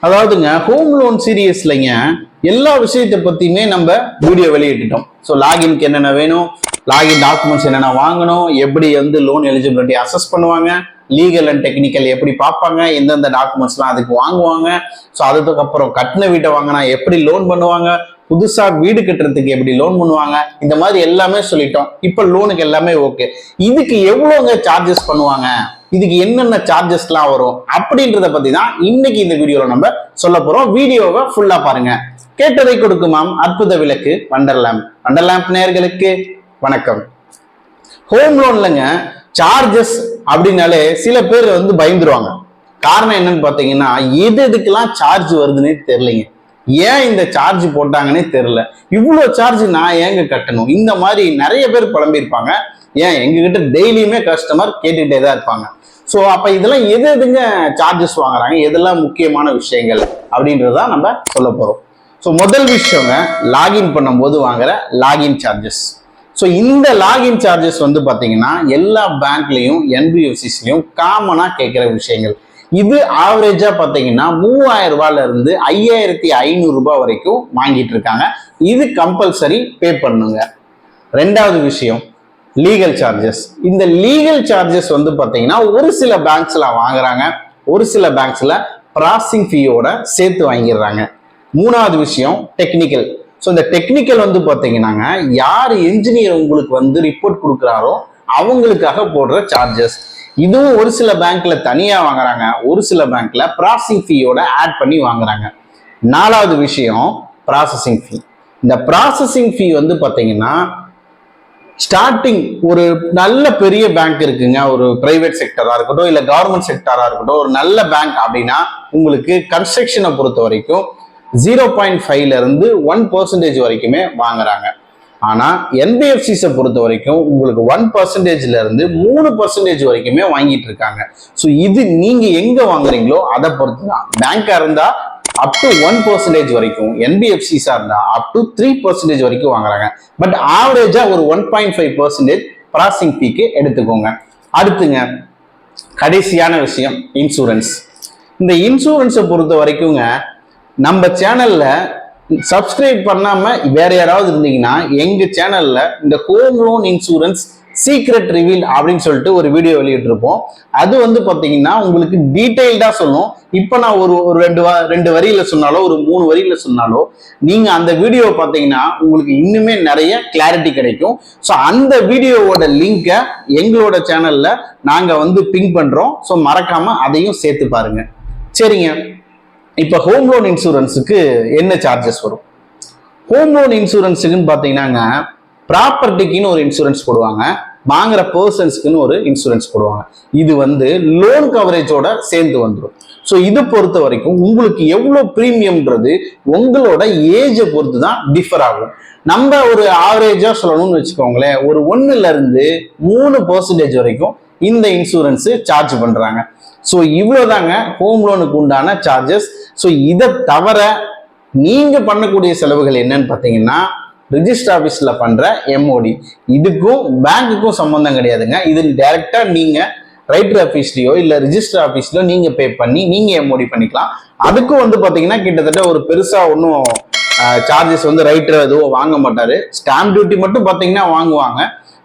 அதாவதுங்க home loan சீரியஸ்லங்க எல்லா விஷயத்தை பத்தியுமே நம்ம வீடியோ வெளியிட்டுட்டோம். ஸோ லாகின்க்கு என்னென்ன வேணும், லாகின் டாக்குமெண்ட்ஸ் என்னென்ன வாங்கணும், எப்படி வந்து லோன் எலிஜிபிலிட்டி அசஸ் பண்ணுவாங்க, லீகல் அண்ட் டெக்னிக்கல் எப்படி பார்ப்பாங்க, எந்தெந்த டாக்குமெண்ட்ஸ்லாம் அதுக்கு வாங்குவாங்க, ஸோ அதுக்கப்புறம் கட்டின வீட்டை வாங்கினா எப்படி லோன் பண்ணுவாங்க, புதுசா வீடு கட்டுறதுக்கு எப்படி லோன் பண்ணுவாங்க, இந்த மாதிரி எல்லாமே சொல்லிட்டோம். இப்போ லோனுக்கு எல்லாமே ஓகே. இதுக்கு எவ்வளோங்க சார்ஜஸ் பண்ணுவாங்க, இதுக்கு என்னென்ன சார்ஜஸ்லாம் வரும் அப்படின்றத பத்தி தான் இன்னைக்கு இந்த வீடியோல நம்ம சொல்ல போறோம். வீடியோவை ஃபுல்லா பாருங்க. கேட்டதை கொடுக்குமாம் அற்புத விளக்கு வண்டர்லேம்ப் நேயர்களுக்கு வணக்கம். ஹோம் லோன்லங்க சார்ஜஸ் அப்படின்னாலே சில பேர் வந்து பயந்துருவாங்க. காரணம் என்னன்னு பாத்தீங்கன்னா எதுக்கெல்லாம் சார்ஜ் வருதுன்னே தெரியலைங்க. ஏன் இந்த சார்ஜ் போட்டாங்கன்னே தெரியல. இவ்வளவு சார்ஜ் நான் ஏங்க கட்டணும், இந்த மாதிரி நிறைய பேர் புலம்பியிருப்பாங்க. ஏன் எங்ககிட்ட டெய்லியுமே கஸ்டமர் கேட்டுக்கிட்டே தான் இருப்பாங்க. ஸோ அப்ப இதெல்லாம் எதுங்க சார்ஜஸ் வாங்குறாங்க, எதெல்லாம் முக்கியமான விஷயங்கள் அப்படின்றதான் நம்ம சொல்ல போறோம். ஸோ முதல் விஷயங்க லாகின் பண்ணும்போது வாங்குற லாகின் சார்ஜஸ். ஸோ இந்த லாகின் சார்ஜஸ் வந்து பாத்தீங்கன்னா எல்லா பேங்க்லயும் என்பிஎஃப்சிஸ்லயும் காமனா கேட்கிற விஷயங்கள். இது ஆவரேஜா பாத்தீங்கன்னா 3000 ரூபாயில இருந்து 5500 ரூபாய் வரைக்கும் வாங்கிட்டு இருக்காங்க. இது கம்பல்சரி பே பண்ணுங்க. ரெண்டாவது விஷயம் லீகல் சார்ஜஸ். இந்த லீகல் சார்ஜஸ் வந்து பாத்தீங்கன்னா ஒரு சில பேங்க்ஸ்ல வாங்குறாங்க, ஒரு சில பேங்க்ஸ்ல ப்ராசஸிங் ஃபீயோட சேர்த்து வாங்கிடுறாங்க. மூணாவது விஷயம் டெக்னிக்கல். ஸோ இந்த டெக்னிக்கல் வந்து பாத்தீங்கன்னாங்க யார் என்ஜினியர் உங்களுக்கு வந்து ரிப்போர்ட் கொடுக்குறாரோ அவங்களுக்காக போடுற சார்ஜஸ். இதுவும் ஒரு சில பேங்க்ல தனியா வாங்குறாங்க, ஒரு சில பேங்க்ல ப்ராசஸிங் ஃபீயோட ஆட் பண்ணி வாங்குறாங்க. நாலாவது விஷயம் ப்ராசஸிங் ஃபீ. இந்த ப்ராசஸிங் ஃபீ வந்து பாத்தீங்கன்னா ஸ்டார்டிங் ஒரு நல்ல பெரிய பேங்க் இருக்குங்க, ஒரு பிரைவேட் செக்டரா இருக்கட்டும் இல்ல கவர்மெண்ட் செக்டரா இருக்கட்டும், ஒரு நல்ல பேங்க் அப்படின்னா உங்களுக்கு கன்ஸ்ட்ரக்ஷனை பொறுத்த வரைக்கும் 0.5ல இருந்து 1% வரைக்குமே வாங்குறாங்க. ஆனா என்பிஎஃப்சிஸை பொறுத்த வரைக்கும் உங்களுக்கு 1%ல இருந்து 3% வரைக்குமே வாங்கிட்டு இருக்காங்க. ஸோ இது நீங்க எங்க வாங்குறீங்களோ அதை பொறுத்து தான். பேங்கா இருந்தா அப் டு 1% வரைக்கும், என்பிஎஃப்சிஸா இருந்தா அப் டு 3% வரைக்கும் வாங்குறாங்க. பட் ஆவரேஜா ஒரு 1.5% ப்ராசஸிங் ஃபீக்கு எடுத்துக்கோங்க. அடுத்துங்க கடைசியான விஷயம் இன்சூரன்ஸ். இந்த இன்சூரன்ஸை பொறுத்த வரைக்குங்க நம்ம சேனல்ல சப்ஸ்கிரைப் பண்ணாம வேற யாராவது இருந்தீங்கன்னா எங்க சேனல்ல இந்த home loan insurance secret reveal அப்படின்னு சொல்லிட்டு ஒரு வீடியோ வெளியிட்டு இருப்போம். அது வந்து பாத்தீங்கன்னா உங்களுக்கு டீடைல்டா சொல்லும். இப்ப நான் ஒரு ரெண்டு வரியில சொன்னாலோ ஒரு 3 வரியில சொன்னாலோ நீங்க அந்த வீடியோ பாத்தீங்கன்னா உங்களுக்கு இன்னுமே நிறைய கிளாரிட்டி கிடைக்கும். ஸோ அந்த வீடியோவோட லிங்கை எங்களோட சேனல்ல நாங்க வந்து பின் பண்றோம். ஸோ மறக்காம அதையும் சேர்த்து பாருங்க. சரிங்க, இப்ப ஹோம் லோன் இன்சூரன்ஸுக்கு என்ன சார்ஜஸ் வரும்? ஹோம் லோன் இன்சூரன்ஸுக்குன்னு பாத்தீங்கன்னா ப்ராப்பர்ட்டிக்குன்னு ஒரு இன்சூரன்ஸ் போடுவாங்க, வாங்குற பர்சன்ஸ்க்குன்னு ஒரு இன்சூரன்ஸ் போடுவாங்க. இது வந்து லோன் கவரேஜோட சேர்ந்து வந்துடும். ஸோ இதை பொறுத்த வரைக்கும் உங்களுக்கு எவ்வளவு ப்ரீமியம்ன்றது உங்களோட ஏஜை பொறுத்து தான் டிஃபர் ஆகும். நம்ம ஒரு ஆவரேஜா சொல்லணும்னு வச்சுக்கோங்களேன், ஒரு 1ல இருந்து 3% வரைக்கும் இந்த இன்சூரன்ஸ் சார்ஜ் பண்றாங்க. ஸோ இவ்வளவுதாங்க ஹோம் லோனுக்கு உண்டான சார்ஜஸ். ஸோ இதை தவிர நீங்க பண்ணக்கூடிய செலவுகள் என்னன்னு பார்த்தீங்கன்னா ரிஜிஸ்டர் ஆஃபீஸ்ல பண்ற எம்ஓடி. இதுக்கும் பேங்க்குக்கும் சம்பந்தம் கிடையாதுங்க. இது டைரக்டா நீங்க ரைட்டர் ஆஃபீஸ்லயோ இல்ல ரிஜிஸ்டர் ஆஃபீஸ்லயோ நீங்க பே பண்ணி நீங்க எம்ஓடி பண்ணிக்கலாம். அதுக்கும் வந்து பாத்தீங்கன்னா கிட்டத்தட்ட ஒரு பெருசா ஒன்றும் சார்ஜஸ் வந்து ரைட்டர் எதுவும் வாங்க மாட்டாரு. ஸ்டாம்ப் டியூட்டி மட்டும் பாத்தீங்கன்னா வாங்குவாங்க.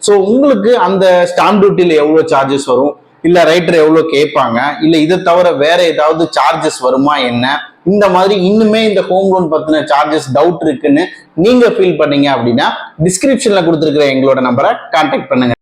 ஸோ உங்களுக்கு அந்த ஸ்டாம்ப் டியூட்டியில எவ்வளவு சார்ஜஸ் வரும், இல்ல ரைட்டர் எவ்வளவு கேட்பாங்க, இல்ல இதை தவிர வேற ஏதாவது சார்ஜஸ் வருமா என்ன, இந்த மாதிரி இன்னுமே இந்த ஹோம் லோன் பத்தின சார்ஜஸ் டவுட் இருக்குன்னு நீங்க ஃபீல் பண்ணீங்க அப்படின்னா டிஸ்கிரிப்ஷன்ல கொடுத்துருக்கிற எங்களோட நம்பரை கான்டாக்ட் பண்ணுங்க.